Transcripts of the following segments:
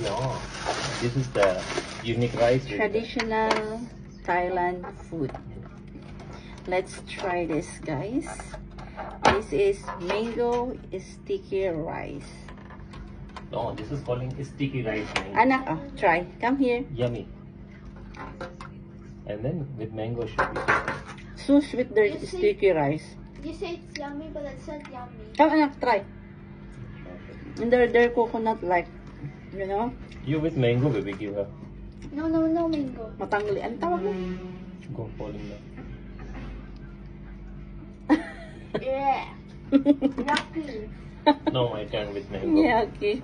No, this is the unique rice. Traditional Thailand food. Let's try this, guys. This is mango sticky rice. No, this is calling sticky rice. Anak, oh, try. Come here. Yummy. And then with mango should be. So sweet the sticky rice. You say it's yummy, but it's not yummy. Come, anak, try. And they're coconut like, you know, You with mango, baby, give her. No mango. matangli. Ano tawag mo? Go falling down. Yeah. Yucky. No, my turn with mango. Yeah, okay.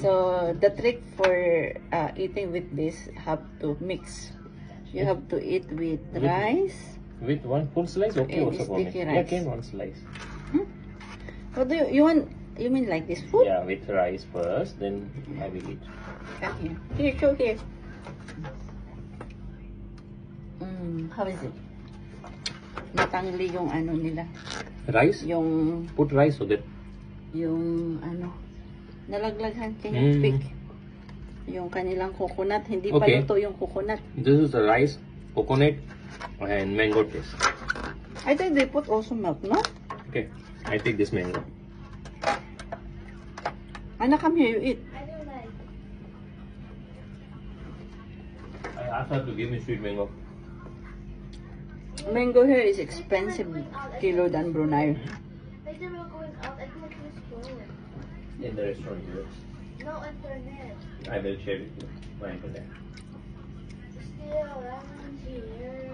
So the trick for eating with this, have to mix. You have to eat with rice. With one full slice, okay, And also for me. sticky Yeah, rice. can one slice. What do you want? You mean like this food? Yeah, with rice first, then I will eat. Come here. Here, show here. How is it? Matangli yung ano nila. Rice? Yung Put rice so that. ano, nalaglagan kay pick. Yung kanilang coconut, hindi pa Okay. luto yung coconut. This is the rice, coconut, and mango taste. I think they put also milk, no? Okay, I take this mango. Anna, come here, you eat. I don't like. I asked her to give me sweet mango. Mango here is expensive kilo than Brunei. Later we're going out. I can't use phone. In the restaurant, yes. No internet. I will share with you my internet. Still, I'm here.